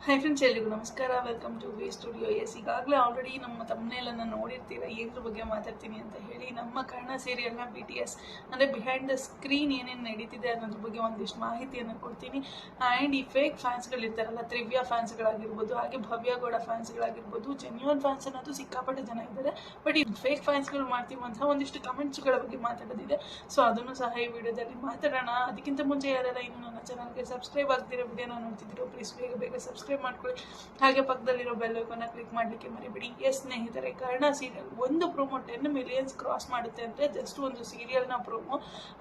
High friends, ಎಲ್ರಿಗೂ ನಮಸ್ಕಾರ. Welcome to V studio. ಈಗಾಗಲೇ ಆಲ್ರೆಡಿ ನಮ್ಮ ತಮ್ಮನೇಲನ್ನು ನೋಡಿರ್ತೀರ ಏದ್ರ ಬಗ್ಗೆ ಮಾತಾಡ್ತೀನಿ ಅಂತ ಹೇಳಿ. ನಮ್ಮ ಕರ್ಣ ಸೀರಿಯಲ್ನ BTS ಅಂದರೆ ಬಿಹೈಂಡ್ ದ ಸ್ಕ್ರೀನ್ ಏನೇನು ನಡೀತಿದೆ ಅನ್ನೋದ್ರ ಬಗ್ಗೆ ಒಂದಿಷ್ಟು ಮಾಹಿತಿಯನ್ನು ಕೊಡ್ತೀನಿ. ಆ್ಯಂಡ್ ಈ ಫೇಕ್ ಫ್ಯಾನ್ಸ್ಗಳಿರ್ತಾರಲ್ಲ, ತ್ರಿವ್ಯಾ ಫ್ಯಾನ್ಸ್ಗಳಾಗಿರ್ಬೋದು, ಹಾಗೆ ಭವ್ಯಗೌಡ ಫ್ಯಾನ್ಸ್ಗಳಾಗಿರ್ಬೋದು, ಜೆನ್ಯೂನ್ ಫ್ಯಾನ್ಸ್ ಅನ್ನೋದು ಸಿಕ್ಕಾಪಟ್ಟೆ ಜನ ಇದ್ದಾರೆ. ಬಟ್ ಈ ಫೇಕ್ ಫ್ಯಾನ್ಸ್ಗಳು ಮಾಡ್ತೀವಂತಹ ಒಂದಿಷ್ಟು ಕಮೆಂಟ್ಸ್ಗಳ ಬಗ್ಗೆ ಮಾತಾಡೋದಿದೆ. ಸೊ ಅದನ್ನು ಸಹ ಈ ವಿಡಿಯೋದಲ್ಲಿ ಮಾತಾಡೋಣ. ಅದಕ್ಕಿಂತ ಮುಂಚೆ ಯಾರೆಲ್ಲ ಇನ್ನೂ ನನ್ನ ಚಾನಲ್ಗೆ ಸಬ್ಸ್ಕ್ರೈಬ್ ಆಗ್ತಿರೋ ವಿಡಿಯೋನ ನೋಡ್ತಿದ್ದೀರೋ ಪ್ಲೀಸ್ ಬೇಗ ಸಬ್ಸ್ಕ್ರೈಬ್ ಮಾಡ್ಕೊಳ್ಳಿ. ಹಾಗೆ ಪಕ್ಕದಲ್ಲಿರೋ ಬೆಲ್ ಐಕಾನ್ನ ಕ್ಲಿಕ್ ಮಾಡಲಿಕ್ಕೆ ಮರಿಬೇಡಿ. ಸ್ನೇಹಿತರೆ, ಕರ್ಣ ಸೀರಿಯಲ್ ಒಂದು ಪ್ರೋಮೋ 10 ಮಿಲಿಯನ್ಸ್ ಕ್ರಾಸ್ ಮಾಡುತ್ತೆ ಅಂದರೆ ಜಸ್ಟ್ ಒಂದು ಸೀರಿಯಲ್ನ ಪ್ರೋಮೋ.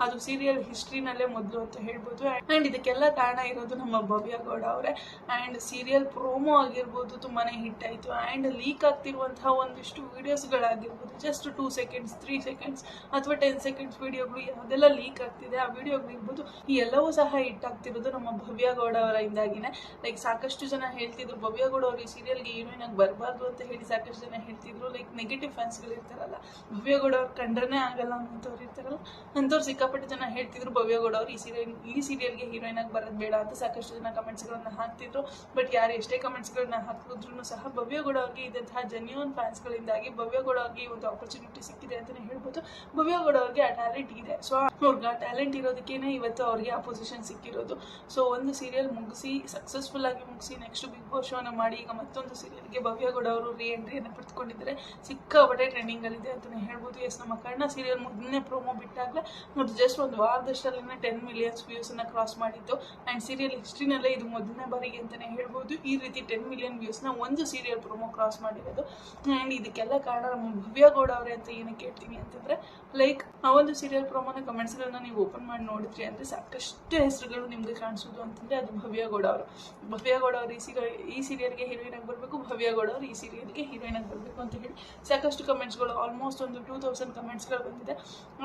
ಅದು ಸೀರಿಯಲ್ ಹಿಸ್ಟ್ರಿನಲ್ಲೇ ಮೊದಲು ಅಂತ ಹೇಳ್ಬೋದು. ಆ್ಯಂಡ್ ಇದಕ್ಕೆಲ್ಲ ಕಾರಣ ಇರೋದು ನಮ್ಮ ಭವ್ಯಗೌಡ ಅವರೇ. ಆ್ಯಂಡ್ ಸೀರಿಯಲ್ ಪ್ರೋಮೋ ಆಗಿರ್ಬೋದು ತುಂಬಾ ಹಿಟ್ ಆಯಿತು. ಆ್ಯಂಡ್ ಲೀಕ್ ಆಗ್ತಿರುವಂತಹ ಒಂದಿಷ್ಟು ವಿಡಿಯೋಸ್ಗಳಾಗಿರ್ಬೋದು, ಜಸ್ಟ್ 2 ಸೆಕೆಂಡ್ಸ್ 3 ಸೆಕೆಂಡ್ಸ್ ಅಥವಾ 10 ಸೆಕೆಂಡ್ಸ್ ವಿಡಿಯೋಗಳು ಯಾವುದೆಲ್ಲ ಲೀಕ್ ಆಗ್ತಿದೆ, ಆ ವಿಡಿಯೋಗಳಿರ್ಬೋದು, ಈ ಎಲ್ಲವೂ ಸಹ ಹಿಟ್ ಆಗ್ತಿರೋದು ನಮ್ಮ ಭವ್ಯಗೌಡ ಅವರ ಇಂದಾಗಿನೇ. ಲೈಕ್ ಸಾಕಷ್ಟು ಜನ ಹೇಳ್ತಿದ್ರು ಭವ್ಯಗೌಡ ಅವರು ಈ ಸೀರಿಯಲ್ಗೆ ಹೀರೋಯಿನ್ ಆಗಿ ಬರಬಾರ್ದು ಅಂತ ಹೇಳಿ ಸಾಕಷ್ಟು ಜನ ಹೇಳ್ತಿದ್ರು. ಲೈಕ್ ನೆಗೆಟಿವ್ ಫ್ಯಾನ್ಸ್ಗಳು ಇರ್ತಾರಲ್ಲ, ಭವ್ಯಗೌಡ ಅವ್ರು ಕಂಡ್ರೇ ಆಗಲ್ಲ ಅಂತವ್ರು ಇರ್ತಾರಲ್ಲ, ಅಂಥವ್ರು ಸಿಕ್ಕಾಪಟ್ಟೆ ಜನ ಹೇಳ್ತಿದ್ರು ಭವ್ಯಗೌಡ ಅವರು ಈ ಸೀರಿಯಲ್ಗೆ ಹೀರೋಯಿನ್ ಆಗಿ ಬರೋದು ಬೇಡ ಅಂತ ಸಾಕಷ್ಟು ಜನ ಕಮೆಂಟ್ಸ್ಗಳನ್ನ ಹಾಕ್ತಿದ್ರು. ಬಟ್ ಯಾರು ಎಷ್ಟೇ ಕಮೆಂಟ್ಸ್ಗಳನ್ನ ಹಾಕಿದ್ರು ಸಹ ಭವ್ಯಗೌಡ ಅವ್ರಿಗೆ ಇದ್ದಂತಹ ಜೆನ್ಯೂನ್ ಫ್ಯಾನ್ಸ್ಗಳಿಂದಾಗಿ ಭವ್ಯಗೌಡ ಅವ್ರಿಗೆ ಒಂದು ಆಪರ್ಚುನಿಟಿ ಸಿಕ್ಕಿದೆ ಅಂತಲೇ ಹೇಳ್ಬೋದು. ಭವ್ಯಗೌಡ ಅವ್ರಿಗೆ ಆ ಟ್ಯಾಲೆಂಟ್ ಇದೆ. ಸೊ ಅವ್ರಿಗೆ ಆ ಟ್ಯಾಲೆಂಟ್ ಇರೋದಕ್ಕೇನೆ ಇವತ್ತು ಅವ್ರಿಗೆ ಆ ಪೊಸಿಷನ್ ಸಿಕ್ಕಿರೋದು. ಸೊ ಒಂದು ಸೀರಿಯಲ್ ಮುಗಿಸಿ ಸಕ್ಸಸ್ಫುಲ್ ಆಗಿ ಮುಗಿಸಿ ನೆಕ್ಸ್ಟ್ ಬಿಗ್ ಬಾಸ್ ಶೋನ ಮಾಡಿ ಈಗ ಮತ್ತೊಂದು ಸೀರಿಯಲ್ಗೆ ಭವ್ಯಗೌಡ ಅವರು ಎಂಟ್ರಿಯನ್ನು ಪಡೆದುಕೊಂಡಿದ್ದಾರೆ. ಸಿಕ್ಕಾಪಟ್ಟೆ ಟ್ರೆಂಡಿಂಗಲ್ಲಿದೆ ಅಂತಲೇ ಹೇಳ್ಬೋದು. ನಮ್ಮ ಕರ್ಣ ಸೀರಿಯಲ್ ಮೊದಲನೇ ಪ್ರೋಮೋ ಬಿಟ್ಟಾಗಲೇ ಮತ್ತು ಜಸ್ಟ್ ಒಂದು ವಾರದಷ್ಟಲ್ಲೇ 10 ಮಿಲಿಯನ್ಸ್ ವ್ಯೂಸನ್ನು ಕ್ರಾಸ್ ಮಾಡಿತ್ತು. ಆ್ಯಂಡ್ ಸೀರಿಯಲ್ ಹಿಸ್ಟ್ರಿನಲ್ಲೇ ಇದು ಮೊದಲನೇ ಬಾರಿಗೆ ಅಂತಲೇ ಹೇಳ್ಬೋದು ಈ ರೀತಿ 10 ಮಿಲಿಯನ್ ವ್ಯೂಸ್ನ ಒಂದು ಸೀರಿಯಲ್ ಪ್ರೋಮೋ ಕ್ರಾಸ್ ಮಾಡಿರೋದು. ಆ್ಯಂಡ್ ಇದಕ್ಕೆಲ್ಲ ಕಾರಣ ನಮ್ಮ ಭವ್ಯಗೌಡ ಅವರೇ ಅಂತ ಏನಕ್ಕೆ ಹೇಳ್ತೀನಿ ಅಂತಂದರೆ, ಲೈಕ್ ಆ ಒಂದು ಸೀರಿಯಲ್ ಪ್ರೋಮೋನ ಕಮೆಂಟ್ಸ್ಗಳನ್ನ ನೀವು ಓಪನ್ ಮಾಡಿ ನೋಡಿದ್ರಿ ಅಂದರೆ ಸಾಕಷ್ಟು ಹೆಸರುಗಳು ನಿಮಗೆ ಕಾಣಿಸೋದು ಅಂತಂದರೆ ಅದು ಭವ್ಯಗೌಡ ಅವರು. ಭವ್ಯಗೌಡ ಅವರು ಈ ಸೀರಿಯಲ್ಗೆ ಹೀರೋಯಿನ್ ಆಗಿ ಬರಬೇಕು, ಭವ್ಯಗೌಡ ಅವರು ಈ ಸೀರಿಯಲ್ಗೆ ಹೀರೋಯಿನ್ ಆಗಿ ಬರಬೇಕು ಅಂತ ಹೇಳಿ ಸಾಕಷ್ಟು ಕಮೆಂಟ್ಸ್ಗಳು, ಆಲ್ಮೋಸ್ಟ್ ಒಂದು 2000 ಕಮೆಂಟ್ಸ್ಗಳು ಬಂದಿದೆ.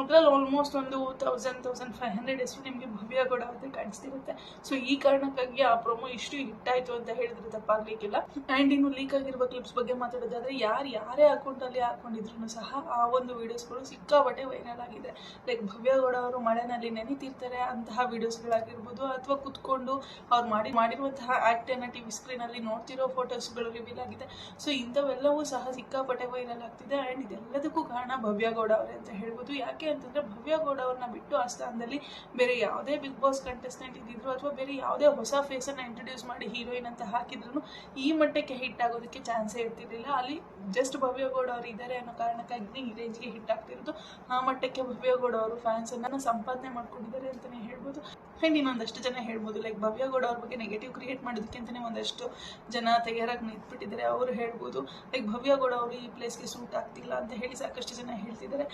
ಅದರಲ್ಲಿ ಆಲ್ಮೋಸ್ಟ್ ಒಂದು 1500 ಹೆಸರು ನಿಮಗೆ ಭವ್ಯಗೌಡ ಅವ್ರದ್ದೇ ಕಾಣಿಸ್ತಿರುತ್ತೆ. ಸೊ ಈ ಕಾರಣಕ್ಕಾಗಿ ಆ ಪ್ರೋಮೋ ಇಷ್ಟು ಹಿಟ್ ಆಯಿತು ಅಂತ ಹೇಳಿದ್ರೆ ತಪ್ಪಾಗ್ಲಿಕ್ಕಿಲ್ಲ. ಆ್ಯಂಡ್ ಇನ್ನು ಲೀಕ್ ಆಗಿರುವ ಕ್ಲಿಪ್ಸ್ ಬಗ್ಗೆ ಮಾತಾಡೋದಾದ್ರೆ, ಯಾರೇ ಅಕೌಂಟಲ್ಲಿ ಹಾಕೊಂಡಿದ್ರು ಸಹ ಆ ಒಂದು ವಿಡಿಯೋಸ್ಗಳು ಸಿಕ್ಕಾಪಟ್ಟೆ ವೈರಲ್ ಆಗಿದೆ. ಲೈಕ್ ಭವ್ಯಗೌಡ ಅವರು ಮಳೆನಲ್ಲಿ ನೆನೀತಿರ್ತಾರೆ ಅಂತಹ ವಿಡಿಯೋಸ್ಗಳಾಗಿರ್ಬೋದು, ಅಥವಾ ಕುತ್ಕೊಂಡು ಅವ್ರು ಮಾಡಿರುವಂತಹ ಆ್ಯಕ್ಟನ್ನು TV ಸ್ಕ್ರೀನಲ್ಲಿ ನೋಡ್ತಿರೋ ಫೋಟೋಸ್ಗಳು ರಿವೀಲ್ ಆಗಿದೆ. ಸೊ ಇಂಥವೆಲ್ಲವೂ ಸಹ ಸಿಕ್ಕಾಪಟ್ಟೆ ವೈರಲ್ ಆಗ್ತಿದೆ. ಆ್ಯಂಡ್ ಇದೆಲ್ಲದಕ್ಕೂ ಕಾರಣ ಭವ್ಯಗೌಡ ಅವರೇ ಅಂತ ಹೇಳ್ಬೋದು. ಯಾಕೆ ಅಂತಂದರೆ ಭವ್ಯಗೌಡ ಅವ್ರನ್ನ ಬಿಟ್ಟು ಆ ಸ್ಥಾನದಲ್ಲಿ ಬೇರೆ ಯಾವುದೇ ಬಿಗ್ ಬಾಸ್ ಕಂಟೆಸ್ಟೆಂಟ್ ಇದ್ದಿದ್ರು ಅಥವಾ ಬೇರೆ ಯಾವುದೇ ಹೊಸ ಫೇಸನ್ನು ಇಂಟ್ರೊಡ್ಯೂಸ್ ಮಾಡಿ ಹೀರೋಯಿನ್ ಅಂತ ಹಾಕಿದ್ರು ಈ ಮಟ್ಟಕ್ಕೆ ಹಿಟ್ ಆಗೋದಕ್ಕೆ ಚಾನ್ಸೇ ಇರ್ತಿರ್ಲಿಲ್ಲ. ಅಲ್ಲಿ ಜಸ್ಟ್ ಭವ್ಯಗೌಡ ಅವರು ಇದ್ದಾರೆ ಅನ್ನೋ ಕಾರಣಕ್ಕಾಗಿ ಈ ರೇಂಜ್ಗೆ ಹಿಟ್ ಆಗ್ತಿರೋದು. ಆ ಮಟ್ಟಕ್ಕೆ ಭವ್ಯಗೌಡ ಅವರು ಫ್ಯಾನ್ಸನ್ನು ಸಂಪಾದನೆ ಮಾಡ್ಕೊಂಡಿದ್ದಾರೆ ಅಂತಲೇ ಹೇಳ್ಬೋದು. ಆ್ಯಂಡ್ ಇನ್ನೊಂದಷ್ಟು ಜನ ಹೇಳ್ಬೋದು, ಲೈಕ್ ಭವ್ಯಗೌಡ ಅವ್ರ ಬಗ್ಗೆ ನೆಗೆಟಿವ್ ಕ್ರಿಯೇಟ್ ಮಾಡೋದಕ್ಕೆ ಅಂತಲೇ ಒಂದಷ್ಟು ಜನ ತಯಾರಾಗಿ ನಿಂತ್ಬಿಟ್ಟಿದ್ದಾರೆ. ಅವರು ಹೇಳ್ಬೋದು ಲೈಕ್ ಭವ್ಯಗೌಡ ಅವರು ಈ ಪ್ಲೇಸ್ಗೆ ಸೂಟ್ ಆಗ್ತಿಲ್ಲ ಅಂತ ಹೇಳಿ ಸಾಕಷ್ಟು ಜನ ಹೇಳ್ತಿದ್ದಾರೆ.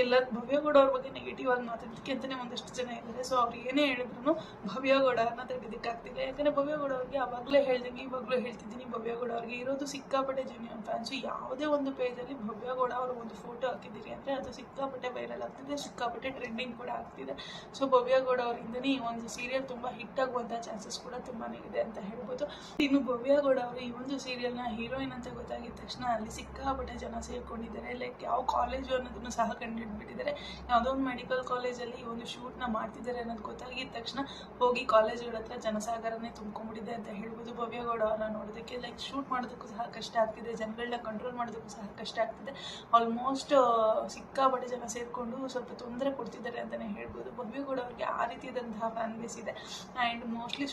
ಎಲ್ಲ ಭವ್ಯಗೌಡ ಅವ್ರ ಬಗ್ಗೆ ನೆಗೆಟಿವ್ ಆಗಿ ಮಾತಾಡೋದಕ್ಕೆ ಅಂತಲೇ ಒಂದಷ್ಟು ಜನ ಇದ್ದಾರೆ. ಸೊ ಅವ್ರು ಏನೇ ಹೇಳಿದ್ರು ಭವ್ಯಗೌಡ ಅನ್ನೋ ತೆಗೆದಕ್ಕಾಗ್ತಿದೆ. ಯಾಕಂದರೆ ಭವ್ಯಗೌಡ ಅವ್ರಿಗೆ ಆವಾಗಲೇ ಹೇಳ್ದಂಗೆ ಇವಾಗಲೂ ಹೇಳ್ತಿದ್ದೀನಿ, ಭವ್ಯಗೌಡ ಅವ್ರಿಗೆ ಇರೋದು ಸಿಕ್ಕಾಪಟ್ಟೆ ಜೆನ್ಯೂನ್ ಫ್ಯಾನ್ಸು. ಯಾವುದೇ ಒಂದು ಪೇಜಲ್ಲಿ ಭವ್ಯಗೌಡ ಅವರು ಒಂದು ಫೋಟೋ ಹಾಕಿದ್ದೀರಿ ಅಂದರೆ ಅದು ಸಿಕ್ಕಾಪಟ್ಟೆ ವೈರಲ್ ಆಗ್ತಿದೆ, ಸಿಕ್ಕಾಪಟ್ಟೆ ಟ್ರೆಂಡಿಂಗ್ ಕೂಡ ಆಗ್ತಿದೆ. ಸೊ ಭವ್ಯಗೌಡ ಅವರಿಂದನೇ ಈ ಒಂದು ಸೀರಿಯಲ್ ತುಂಬ ಹಿಟ್ ಆಗುವಂಥ ಚಾನ್ಸಸ್ ಕೂಡ ತುಂಬಾ ಇದೆ ಅಂತ ಹೇಳ್ಬೋದು. ಇನ್ನು ಭವ್ಯಗೌಡ ಅವರು ಈ ಒಂದು ಸೀರಿಯಲ್ನ ಹೀರೋಯಿನ್ ಅಂತ ಗೊತ್ತಾಗಿದ ತಕ್ಷಣ ಅಲ್ಲಿ ಸಿಕ್ಕಾಪಟ್ಟೆ ಜನ ಸೇರ್ಕೊಂಡಿದ್ದಾರೆ. ಲೈಕ್ ಯಾವ ಕಾಲೇಜು ಅನ್ನೋದನ್ನು ಸಹ ಕಂಡುಹಿಡ್ಬಿಟ್ಟಿದ್ದಾರೆ. ಯಾವುದೋ ಒಂದು ಮೆಡಿಕಲ್ ಕಾಲೇಜಲ್ಲಿ ಈ ಒಂದು ಶೂಟ್ನ ಮಾಡ್ತಿದ್ದಾರೆ ಅನ್ನೋದು ಗೊತ್ತಾಗಿದ ತಕ್ಷಣ ಹೋಗಿ ಕಾಲೇಜುಗಳ ಹತ್ರ ಜನಸಾಗರನೇ ತುಂಬ್ಕೊಂಡ್ಬಿಟ್ಟಿದೆ ಅಂತ ಹೇಳ್ಬೋದು. ಭವ್ಯಗೌಡ ಅವ್ರನ್ನ ನೋಡೋದಕ್ಕೆ ಲೈಕ್ ಶೂಟ್ ಮಾಡೋದಕ್ಕೂ ಸಹ ಕಷ್ಟ ಆಗ್ತಿದೆ, ಜನಗಳನ್ನ ಕಂಟ್ರೋಲ್ ಮಾಡೋದಕ್ಕೂ ಸಹ ಕಷ್ಟ ಆಗ್ತಿದೆ. ಆಲ್ಮೋಸ್ಟ್ ಸಿಕ್ಕಾಪಟ್ಟೆ ಜನ ಸೇರಿಕೊಂಡು ಸ್ವಲ್ಪ ತೊಂದರೆ ಕೊಡ್ತಿದ್ದಾರೆ ಅಂತಲೇ ಹೇಳ್ಬೋದು. ಭವ್ಯಗೌಡ ಅವ್ರಿಗೆ ಆ ರೀತಿಯಾದಂತಹ ಫ್ಯಾನ್ ಬೇಸ್ ಇದೆ. ಆ್ಯಂಡ್ ಮೋಸ್ಟ್ಲಿ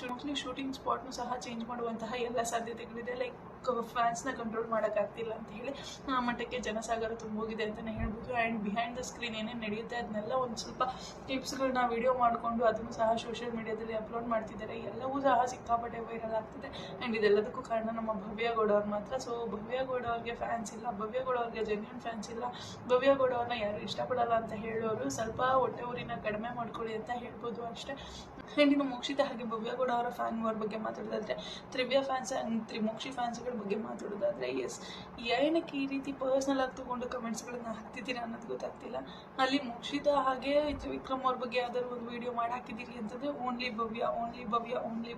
ಶೂಟಿಂಗ್ ಸ್ಪಾಟ್ನು ಸಹ ಚೇಂಜ್ ಮಾಡುವಂತಹ ಎಲ್ಲ ಸಾಧ್ಯತೆಗಳಿದೆ. ಲೈಕ್ ಫ್ಯಾನ್ಸ್ನ ಕಂಟ್ರೋಲ್ ಮಾಡೋಕ್ಕಾಗ್ತಿಲ್ಲ ಅಂತ ಹೇಳಿ ಆ ಮಟ್ಟಕ್ಕೆ ಜನಸಾಗರ ತುಂಬೋಗಿದೆ ಅಂತಲೇ ಹೇಳ್ಬೋದು. ಆ್ಯಂಡ್ ಬಿಹೈಂಡ್ ದ ಸ್ಕ್ರೀನ್ ಏನೇನು ನಡೆಯುತ್ತೆ ಅದನ್ನೆಲ್ಲ ಒಂದು ಸ್ವಲ್ಪ ಟಿಪ್ಸ್ಗಳನ್ನ ವಿಡಿಯೋ ಮಾಡಿಕೊಂಡು ಅದನ್ನು ಸಹ ಸೋಷಿಯಲ್ ಮೀಡಿಯಾದಲ್ಲಿ ಅಪ್ಲೋಡ್ ಮಾಡ್ತಿದ್ದಾರೆ. ಎಲ್ಲವೂ ಸಹ ಸಿಕ್ಕಾಪಟ್ಟೆ ವೈರಲ್ ಆಗ್ತಿದೆ. ಆ್ಯಂಡ್ ಇದೆಲ್ಲದಕ್ಕೂ ಕಾರಣ ನಮ್ಮ ಭವ್ಯಗೌಡ ಅವ್ರು ಮಾತ್ರ. ಸೊ ಭವ್ಯಗೌಡ ಅವ್ರಿಗೆ ಫ್ಯಾನ್ಸ್ ಇಲ್ಲ, ಭವ್ಯಗೌಡ ಅವ್ರಿಗೆ ಜೆನ್ಯೂನ್ ಫ್ಯಾನ್ಸ್ ಇಲ್ಲ, ಭವ್ಯಗೌಡ ಅವ್ರನ್ನ ಯಾರು ಇಷ್ಟಪಡಲ್ಲ ಅಂತ ಹೇಳೋರು ಸ್ವಲ್ಪ ಹೊಟ್ಟೆ ಊರಿನ ಕಡಿಮೆ ಮಾಡ್ಕೊಳ್ಳಿ ಅಂತ ಹೇಳ್ಬೋದು ಅಷ್ಟೇ. ಆ್ಯಂಡ್ ಇನ್ನು ಮೋಕ್ಷಿತ ಹಾಗೆ ಭವ್ಯಗೌಡ ಅವರ ಫ್ಯಾನ್ ಅವ್ರ ಬಗ್ಗೆ ಮಾತಾಡೋದಾದರೆ, ತ್ರಿವ್ಯಾ ಫ್ಯಾನ್ಸ್ ಆ್ಯಂಡ್ ತ್ರಿಮೋಕ್ಷಿ ಫ್ಯಾನ್ಸ್ಗಳ ಬಗ್ಗೆ ಮಾತಾಡೋದಾದರೆ, ಏನಕ್ಕೆ ಈ ರೀತಿ ಪರ್ಸ್ನಲ್ ಆಗಿ ತೊಗೊಂಡು ಕಮೆಂಟ್ಸ್ಗಳನ್ನ ಹಾಕ್ತಿದ್ದೀರಾ ಅನ್ನೋದು ಗೊತ್ತಾಗ್ತಿಲ್ಲ. ಅಲ್ಲಿ ಮೋಕ್ಷಿತ ಹಾಗೆ ವಿಕ್ರಮ್ ಅವ್ರ ಬಗ್ಗೆ ಯಾವ್ದಾದ್ರು ಒಂದು ವಿಡಿಯೋ ಮಾಡಿ ಹಾಕಿದ್ದೀರಿ ಅಂತಂದರೆ ಓನ್ಲಿ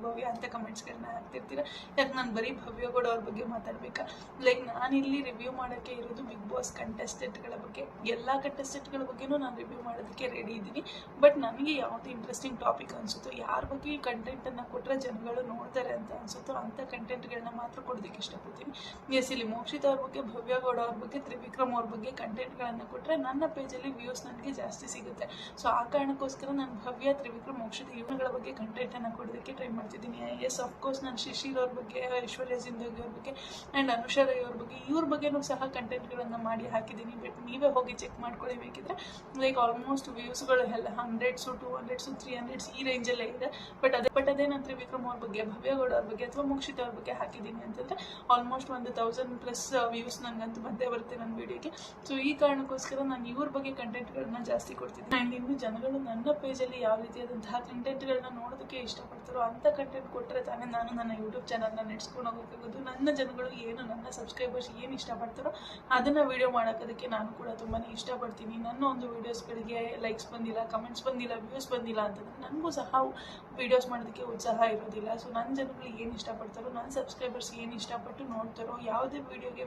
ಭವ್ಯ ಅಂತ ಕಮೆಂಟ್ಸ್ಗಳನ್ನ ಹಾಕ್ತಿರ್ತೀರ. ಯಾಕೆ ನಾನು ಬರೀ ಭವ್ಯಗೌಡ ಅವ್ರ ಬಗ್ಗೆ ಮಾತಾಡಬೇಕಾ? ಲೈಕ್ ನಾನಿಲ್ಲಿ ರಿವ್ಯೂ ಮಾಡೋಕ್ಕೆ ಇರೋದು ಬಿಗ್ ಬಾಸ್ ಕಂಟೆಸ್ಟೆಂಟ್ಗಳ ಬಗ್ಗೆ. ಎಲ್ಲ ಕಂಟೆಸ್ಟೆಂಟ್ಗಳ ಬಗ್ಗೆನೂ ನಾನು ರಿವ್ಯೂ ಮಾಡೋದಕ್ಕೆ ರೆಡಿ ಇದ್ದೀನಿ. ಬಟ್ ನನಗೆ ಯಾವುದು ಇಂಟ್ರೆಸ್ಟಿಂಗ್ ಟಾಪಿಕ್ ಅನಿಸುತ್ತೆ ಅನಿಸುತ್ತೋ, ಯಾರ ಬಗ್ಗೆ ಈ ಕಂಟೆಂಟನ್ನು ಕೊಟ್ಟರೆ ಜನಗಳು ನೋಡ್ತಾರೆ ಅಂತ ಅನಿಸುತ್ತೋ ಅಂಥ ಕಂಟೆಂಟ್ಗಳನ್ನ ಮಾತ್ರ ಕೊಡೋದಕ್ಕೆ ಇಷ್ಟಪಡ್ತೀನಿ. ಎಸ್, ಇಲ್ಲಿ ಮೋಕ್ಷಿತ್ ಅವ್ರ ಬಗ್ಗೆ, ಭವ್ಯ ಗೌಡ ಅವ್ರ ಬಗ್ಗೆ, ತ್ರಿವಿಕ್ರಮ್ ಅವ್ರ ಬಗ್ಗೆ ಕಂಟೆಂಟ್ಗಳನ್ನು ಕೊಟ್ಟರೆ ನನ್ನ ಪೇಜಲ್ಲಿ ವ್ಯೂಸ್ ನನಗೆ ಜಾಸ್ತಿ ಸಿಗುತ್ತೆ. ಸೊ ಆ ಕಾರಣಕ್ಕೋಸ್ಕರ ನಾನು ಭವ್ಯ, ತ್ರಿವಿಕ್ರಮ್, ಮೋಕ್ಷಿತ್ ಇವ್ರಗಳ ಬಗ್ಗೆ ಕಂಟೆಂಟನ್ನು ಕೊಡೋದಕ್ಕೆ ಟ್ರೈ ಮಾಡ್ತಿದ್ದೀನಿ. ಎಸ್, ಅಫ್ಕೋರ್ಸ್ ನಾನು ಶಿಶಿರ್ ಅವ್ರ ಬಗ್ಗೆ, ಐಶ್ವರ್ಯ ಜಿಂದಗಿ ಅವ್ರ ಬಗ್ಗೆ ಆ್ಯಂಡ್ ಅನುಷಾ ರೈ ಅವ್ರ ಬಗ್ಗೆ ಇವ್ರ ಬಗ್ಗೆನೂ ಸಹ ಕಂಟೆಂಟ್ಗಳನ್ನು ಮಾಡಿ ಹಾಕಿದ್ದೀನಿ. ಬಟ್ ನೀವೇ ಹೋಗಿ ಚೆಕ್ ಮಾಡ್ಕೊಳ್ಳಿ ಬೇಕಿದ್ರೆ. ಲೈಕ್ ಆಲ್ಮೋಸ್ಟ್ ವ್ಯೂಸ್ಗಳು ಎಲ್ಲ 100s, 200s, 300s ಈ ರೇಂಜಲ್ಲೇ ಇದೆ. ಬಟ್ ಅದೇ ನಾನು ತ್ರಿವಿಕ್ರಮ್ ಅವ್ರ ಬಗ್ಗೆ, ಭವ್ಯ ಗೌಡ ಅವ್ರ ಬಗ್ಗೆ ಅಥವಾ ಮೋಕ್ಷಿತ್ ಅವ್ರ ಬಗ್ಗೆ ಹಾಕಿದ್ದೀನಿ ಅಂತಂದರೆ ಆಲ್ಮೋಸ್ಟ್ 1000+ ವ್ಯೂಸ್ ನನಗಂತೂ ಬಂದೇ ಬರುತ್ತೆ ನನ್ನ ವೀಡಿಯೋಗೆ. ಸೊ ಈ ಕಾರಣಕ್ಕೋಸ್ಕರ ನಾನು ಇವ್ರ ಬಗ್ಗೆ ಕಂಟೆಂಟ್ಗಳನ್ನ ಜಾಸ್ತಿ ಕೊಡ್ತಿದ್ದೀನಿ. ಆ್ಯಂಡ್ ಇನ್ನು ಜನಗಳು ನನ್ನ ಪೇಜಲ್ಲಿ ಯಾವ ರೀತಿಯಾದಂತಹ ಕಂಟೆಂಟ್ಗಳನ್ನ ನೋಡೋದಕ್ಕೆ ಇಷ್ಟಪಡ್ತಾರೋ ಅಂಥ ಕಂಟೆಂಟ್ ಕೊಟ್ಟರೆ ತಾನೇ ನಾನು ನನ್ನ ಯೂಟ್ಯೂಬ್ ಚಾನಲ್ನ ನಡೆಸ್ಕೊಂಡು ಹೋಗೋಕ್ಕಾಗೋದು. ನನ್ನ ಜನಗಳು ಏನು, ನನ್ನ ಸಬ್ಸ್ಕ್ರೈಬರ್ಸ್ ಏನು ಇಷ್ಟಪಡ್ತಾರೋ ಅದನ್ನು ವೀಡಿಯೋ ಮಾಡೋಕ್ಕೋದಕ್ಕೆ ನಾನು ಕೂಡ ತುಂಬಾ ಇಷ್ಟಪಡ್ತೀನಿ. ನನ್ನ ಒಂದು ವೀಡಿಯೋಸ್ಗಳಿಗೆ ಲೈಕ್ಸ್ ಬಂದಿಲ್ಲ, ಕಮೆಂಟ್ಸ್ ಬಂದಿಲ್ಲ, ವ್ಯೂಸ್ ಬಂದಿಲ್ಲ ಅಂತಂದರೆ ನನಗೂ ಸಹ ವೀಡಿಯೋಸ್ ಮಾಡೋದಕ್ಕೆ ಉತ್ಸಾಹ ಇರೋದಿಲ್ಲ. ಸೊ ನನ್ನ ಜನಗಳು ಏನು ಇಷ್ಟಪಡ್ತಾರೋ, ನನ್ನ ಸಬ್ಸ್ಕ್ರೈಬರ್ಸ್ ಏನು ಇಷ್ಟಪಟ್ಟು ನೋಡ್ತಾರೋ, ಯಾವುದೇ ವೀಡಿಯೋಗೆ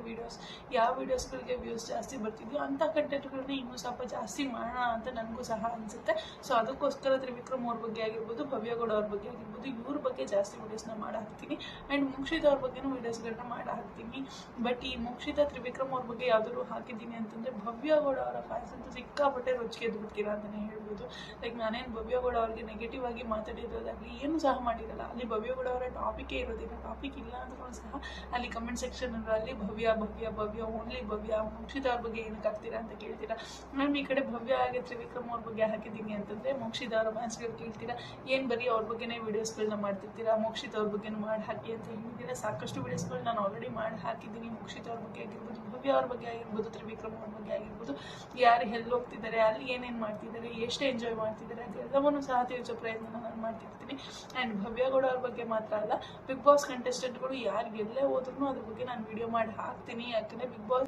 ಯಾವ ವೀಡಿಯೋಸ್ಗಳಿಗೆ ವ್ಯೂಸ್ ಜಾಸ್ತಿ ಬರ್ತಿದೆಯೋ ಅಂಥ ಕಂಟೆಂಟ್ಗಳನ್ನ ಇನ್ನೂ ಸ್ವಲ್ಪ ಜಾಸ್ತಿ ಮಾಡೋಣ ಅಂತ ನನಗೂ ಸಹ ಅನಿಸುತ್ತೆ. ಸೊ ಅದಕ್ಕೋಸ್ಕರ ತ್ರಿವಿಕ್ರಮ್ ಅವ್ರ ಬಗ್ಗೆ ಆಗಿರ್ಬೋದು, ಭವ್ಯ ಗೌಡ ಅವ್ರ ಬಗ್ಗೆ ಆಗಿರ್ಬೋದು, ಇವ್ರ ಬಗ್ಗೆ ಜಾಸ್ತಿ ವೀಡಿಯೋಸ್ನ ಮಾಡಿ ಹಾಕ್ತೀನಿ. ಆ್ಯಂಡ್ ಮೋಕ್ಷಿತ್ ಅವ್ರ ಬಗ್ಗೆನೂ ವೀಡಿಯೋಸ್ಗಳನ್ನ ಮಾಡಿ ಹಾಕ್ತೀನಿ. ಬಟ್ ಈ ಮೋಕ್ಷಿತ, ತ್ರಿವಿಕ್ರಮ್ ಅವ್ರ ಬಗ್ಗೆ ಯಾವ್ದಾದ್ರು ಹಾಕಿದ್ದೀನಿ ಅಂತಂದರೆ ಭವ್ಯ ಗೌಡ ಅವರ ಫ್ಯಾನ್ಸ್ ಅಂತೂ ಸಿಕ್ಕಾಪಟ್ಟೆ ರುಚಿಗೆ ದುಡ್ತೀರಾ ಅಂತಲೇ ಹೇಳ್ಬೋದು. ಲೈಕ್ ನಾನೇನು ಭವ್ಯ ಗೌಡ ಅವ್ರಿಗೆ ನೆಗೆಟಿವ್ ಆಗಿ ಮಾತಾಡಿರೋದಾಗಲಿ ಏನು ಸಹ ಮಾಡಿರಲ್ಲ. ಅಲ್ಲಿ ಭವ್ಯ ಗೌಡ ಅವರ ಟಾಪಿಕೇ ಇರೋದಿಲ್ಲ. ಟಾಪಿಕ್ ಇಲ್ಲ ಅಂದ್ರೂ ಸಹ ಅಲ್ಲಿ ಕಮೆಂಟ್ ಸೆಕ್ಷನಲ್ಲಿ ಭವ್ಯ ಭವ್ಯ ಭವ್ಯ ಓನ್ಲಿ ಭವ್ಯ, ಮೋಕ್ಷಿತ್ ಅವ್ರ ಬಗ್ಗೆ ಏನಕ್ಕೆ ಹಾಕ್ತೀರಾ ಅಂತ ಕೇಳ್ತೀರಾ. ನಾನು ಈ ಕಡೆ ಭವ್ಯ ಹಾಗೆ ತ್ರಿವಿಕ್ರಮ್ ಅವ್ರ ಬಗ್ಗೆ ಹಾಕಿದ್ದೀನಿ ಅಂತಂದರೆ ಮೋಕ್ಷಿತ್ ಅವರ ಫ್ಯಾನ್ಸ್ಗಳು ಕೇಳ್ತೀರಾ, ಏನು ಬರೀ ಅವ್ರ ಬಗ್ಗೆನೇ ವೀಡಿಯೋಸ್ಗಳನ್ನ ಮಾಡ್ತಿರ್ತೀರಾ, ಮೋಕ್ಷಿತ್ ಅವ್ರ ಬಗ್ಗೆನೂ ಮಾಡಿ ಹಾಕಿ ಅಂತ ಹೇಳಿದ್ದೀರಾ. ಸಾಕಷ್ಟು ವೀಡಿಯೋಸ್ಗಳು ನಾನು ಆಲ್ರೆಡಿ ಮಾಡಿ ಹಾಕಿದ್ದೀನಿ. ಮೋಕ್ಷಿತ್ ಅವ್ರ ಬಗ್ಗೆ ಆಗಿರ್ಬೋದು, ಭವ್ಯ ಅವ್ರ ಬಗ್ಗೆ ಆಗಿರ್ಬೋದು, ತ್ರಿವಿಕ್ರಮ್ ಅವ್ರ ಬಗ್ಗೆ ಆಗಿರ್ಬೋದು, ಯಾರು ಎಲ್ಲಿ ಹೋಗ್ತಿದ್ದಾರೆ, ಅಲ್ಲಿ ಏನೇನು ಮಾಡ್ತಿದ್ದಾರೆ, ಎಷ್ಟು ಎಂಜಾಯ್ ಮಾಡ್ತಿದ್ದಾರೆ ಅದೆಲ್ಲವನ್ನೂ ಸಹ ತಿಳಿಸೋ ಪ್ರಯತ್ನ ನಾನು ಮಾಡ್ತಿರ್ತೀನಿ. ಆ್ಯಂಡ್ ಭವ್ಯ ಗೌಡ ಅವ್ರ ಬಗ್ಗೆ ಮಾತ್ರ ಅಲ್ಲ, ಬಿಗ್ ಬಾಸ್ ಕಂಟೆಸ್ಟೆಂಟ್ಗಳು ಯಾರು ಎಲ್ಲೇ ಹೋದ್ರೂ ಅದ್ರ ಬಗ್ಗೆ ನಾನು ವಿಡಿಯೋ ಮಾಡಿ ಹಾಕ್ತೀನಿ. ಯಾಕಂದರೆ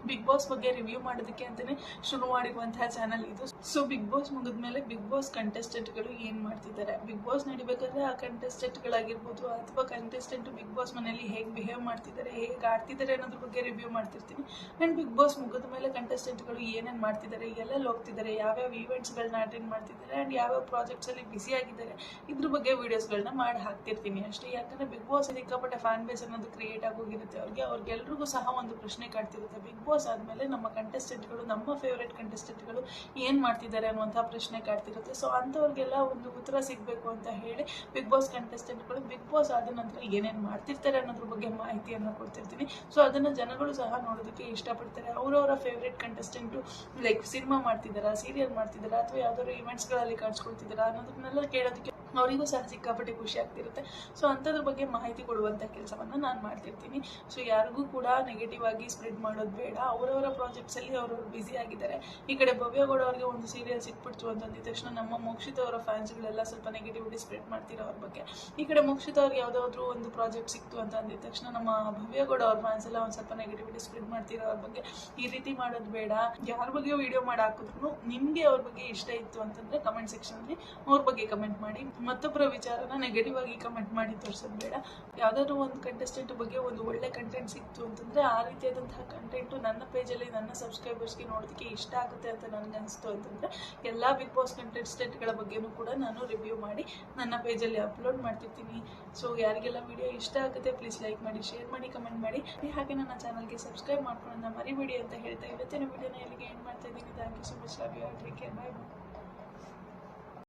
ಬಿಗ್ ಬಾಸ್ ಬಗ್ಗೆ ರಿವ್ಯೂ ಮಾಡೋದಕ್ಕೆ ಅಂತಲೇ ಶುರು ಮಾಡಿರುವಂತಹ ಚಾನಲ್ ಇದು. ಸೊ ಬಿಗ್ ಬಾಸ್ ಮುಗಿದ್ಮೇಲೆ ಬಿಗ್ ಬಾಸ್ ಕಂಟೆಸ್ಟೆಂಟ್ಗಳು ಏನು ಮಾಡ್ತಿದ್ದಾರೆ, ಬಿಗ್ ಬಾಸ್ ನಡಿಬೇಕಾದ್ರೆ ಆ ಕಂಟೆಸ್ಟೆಂಟ್ಗಳಾಗಿರ್ಬೋದು ಅಥವಾ ಕಂಟೆಸ್ಟೆಂಟ್ ಬಿಗ್ ಬಾಸ್ ಮನೆಯಲ್ಲಿ ಹೇಗೆ ಬಿಹೇವ್ ಮಾಡ್ತಿದ್ದಾರೆ, ಹೇಗೆ ಆಡ್ತಿದ್ದಾರೆ ಅನ್ನೋದ್ರ ಬಗ್ಗೆ ರಿವ್ಯೂ ಮಾಡ್ತಿರ್ತೀನಿ. ಆ್ಯಂಡ್ ಬಿಗ್ ಬಾಸ್ ಮುಗಿದ ಮೇಲೆ ಕಂಟೆಸ್ಟೆಂಟ್ಗಳು ಏನೇನು ಮಾಡ್ತಿದ್ದಾರೆ, ಎಲ್ಲೆಲ್ಲಿ ಹೋಗ್ತಿದ್ದಾರೆ, ಯಾವ್ಯಾವ ಈವೆಂಟ್ಸ್ಗಳನ್ನ ಅಟೆಂಡ್ ಮಾಡ್ತಿದ್ದಾರೆ ಆ್ಯಂಡ್ ಯಾವ್ಯಾವ ಪ್ರಾಜೆಕ್ಟ್ಸಲ್ಲಿ ಬ್ಯುಸಿ ಆಗಿದ್ದಾರೆ ಇದ್ರ ಬಗ್ಗೆ ವೀಡಿಯೋಸ್ಗಳನ್ನ ಮಾಡಿ ಹಾಕ್ತಿರ್ತೀನಿ ಅಷ್ಟೇ. ಯಾಕಂದರೆ ಬಿಗ್ ಬಾಸ್ ಸಿಕ್ಕಾಪಟ್ಟೆ ಫ್ಯಾನ್ ಬೇಸ್ ಅನ್ನೋದು ಕ್ರಿಯೇಟ್ ಆಗೋಗಿರುತ್ತೆ ಅವ್ರಿಗೆಲ್ರಿಗೂ ಸಹ ಒಂದು ಪ್ರಶ್ನೆ ಕಾಡ್ತಿರುತ್ತೆ. ಬಿಗ್ ಬಾಸ್ ಆದಮೇಲೆ ನಮ್ಮ ಕಂಟೆಸ್ಟೆಂಟ್ಗಳು, ನಮ್ಮ ಫೇವ್ರೇಟ್ ಕಂಟೆಸ್ಟೆಂಟ್ಗಳು ಏನು ಮಾಡ್ತಿದ್ದಾರೆ ಅನ್ನುವಂಥ ಪ್ರಶ್ನೆ ಕಾಡ್ತಿರುತ್ತೆ. ಸೊ ಅಂಥವ್ರಿಗೆಲ್ಲ ಒಂದು ಉತ್ತರ ಸಿಗಬೇಕು ಅಂತ ಹೇಳಿ ಬಿಗ್ ಬಾಸ್ ಕಂಟೆಸ್ಟೆಂಟ್ಗಳು ಬಿಗ್ ಬಾಸ್ ಆದ ನಂತರ ಏನೇನು ಮಾಡ್ತಿರ್ತಾರೆ ಅನ್ನೋದ್ರ ಬಗ್ಗೆ ಮಾಹಿತಿಯನ್ನು ಕೊಡ್ತಿರ್ತೀನಿ. ಸೊ ಅದನ್ನು ಜನಗಳು ಸಹ ನೋಡೋದಕ್ಕೆ ಇಷ್ಟಪಡ್ತಾರೆ. ಅವರವರ ಫೇವ್ರೇಟ್ ಕಂಟೆಸ್ಟೆಂಟು ಲೈಕ್ ಸಿನಿಮಾ ಮಾಡ್ತಿದ್ದಾರಾ, ಸೀರಿಯಲ್ ಮಾಡ್ತಿದ್ದಾರಾ ಅಥವಾ ಯಾವ್ದಾದ್ರು ಇವೆಂಟ್ಸ್ಗಳಲ್ಲಿ ಕಾಣಿಸ್ಕೊಳ್ತಿದ್ದಾರಾ ಅನ್ನೋದನ್ನೆಲ್ಲ ಕೇಳೋದಕ್ಕೆ ಅವರಿಗೂ ಸಹ ಸಿಕ್ಕಾಪಟ್ಟೆ ಖುಷಿ ಆಗ್ತಿರುತ್ತೆ. ಸೊ ಅಂಥದ್ರ ಬಗ್ಗೆ ಮಾಹಿತಿ ಕೊಡುವಂಥ ಕೆಲಸವನ್ನು ನಾನು ಮಾಡ್ತಿರ್ತೀನಿ. ಸೊ ಯಾರಿಗೂ ಕೂಡ ನೆಗೆಟಿವ್ ಆಗಿ ಸ್ಪ್ರೆಡ್ ಮಾಡೋದು ಬೇಡ. ಅವರವರ ಪ್ರಾಜೆಕ್ಟ್ಸಲ್ಲಿ ಅವರವರು ಬ್ಯುಸಿ ಆಗಿದ್ದಾರೆ. ಈ ಕಡೆ ಭವ್ಯ ಗೌಡ ಅವ್ರಿಗೆ ಒಂದು ಸೀರಿಯಲ್ ಸಿಕ್ಬಿಡ್ತು ಅಂತಂದಿದ ತಕ್ಷಣ ನಮ್ಮ ಮೋಕ್ಷಿತ್ ಅವರ ಫ್ಯಾನ್ಸ್ಗಳೆಲ್ಲ ಸ್ವಲ್ಪ ನೆಗೆಟಿವಿಟಿ ಸ್ಪ್ರೆಡ್ ಮಾಡ್ತಿರೋ ಅವ್ರ ಬಗ್ಗೆ. ಈ ಕಡೆ ಮೋಕ್ಷಿತ್ ಅವ್ರಿಗೆ ಯಾವುದಾದ್ರೂ ಒಂದು ಪ್ರಾಜೆಕ್ಟ್ ಸಿಕ್ತು ಅಂತ ಅಂದಿದ ತಕ್ಷಣ ನಮ್ಮ ಭವ್ಯ ಗೌಡ ಅವ್ರ ಫ್ಯಾನ್ಸ್ ಎಲ್ಲ ಒಂದು ಸ್ವಲ್ಪ ನೆಗೆಟಿವಿಟಿ ಸ್ಪ್ರೆಡ್ ಮಾಡ್ತಿರೋ ಅವ್ರ ಬಗ್ಗೆ. ಈ ರೀತಿ ಮಾಡೋದು ಬೇಡ. ಯಾರ ಬಗ್ಗೆ ವಿಡಿಯೋ ಮಾಡಿ ಹಾಕಿದ್ರು ನಿಮಗೆ ಅವ್ರ ಬಗ್ಗೆ ಇಷ್ಟ ಇತ್ತು ಅಂತಂದರೆ ಕಮೆಂಟ್ ಸೆಕ್ಷನಲ್ಲಿ ಅವ್ರ ಬಗ್ಗೆ ಕಮೆಂಟ್ ಮಾಡಿ. ಮತ್ತೊಬ್ಬರ ವಿಚಾರನ ನೆಗೆಟಿವ್ ಆಗಿ ಕಮೆಂಟ್ ಮಾಡಿ ತೋರಿಸೋದು ಬೇಡ. ಯಾವುದಾದ್ರೂ ಒಂದು ಕಂಟೆಸ್ಟೆಂಟ್ ಬಗ್ಗೆ ಒಂದು ಒಳ್ಳೆ ಕಂಟೆಂಟ್ ಸಿಕ್ತು ಅಂತಂದರೆ ಆ ರೀತಿಯಾದಂತಹ ಕಂಟೆಂಟು ನನ್ನ ಪೇಜಲ್ಲಿ ನನ್ನ ಸಬ್ಸ್ಕ್ರೈಬರ್ಸ್ಗೆ ನೋಡೋದಕ್ಕೆ ಇಷ್ಟ ಆಗುತ್ತೆ ಅಂತ ನನಗೆ ಅನಿಸ್ತು ಅಂತಂದರೆ ಎಲ್ಲ ಬಿಗ್ ಬಾಸ್ ಕಂಟೆಸ್ಟೆಂಟ್ಗಳ ಬಗ್ಗೆನೂ ಕೂಡ ನಾನು ರಿವ್ಯೂ ಮಾಡಿ ನನ್ನ ಪೇಜಲ್ಲಿ ಅಪ್ಲೋಡ್ ಮಾಡ್ತಿರ್ತೀನಿ. ಸೊ ಯಾರಿಗೆಲ್ಲ ವಿಡಿಯೋ ಇಷ್ಟ ಆಗುತ್ತೆ ಪ್ಲೀಸ್ ಲೈಕ್ ಮಾಡಿ, ಶೇರ್ ಮಾಡಿ, ಕಮೆಂಟ್ ಮಾಡಿ. ಹಾಗೆ ನನ್ನ ಚಾನಲ್ಗೆ ಸಬ್ಸ್ಕ್ರೈಬ್ ಮಾಡ್ಕೊಳ್ಳೋಣ ಮರಿಬೇಡಿ ಅಂತ ಹೇಳ್ತಾ ಇವತ್ತಿನ ವಿಡಿಯೋನ ಎಲ್ಲಿಗೆ ಎಂಡ್ ಮಾಡ್ತಾ ಇದ್ದೀನಿ. Thank you so much. Love you all. Take care. Bye by.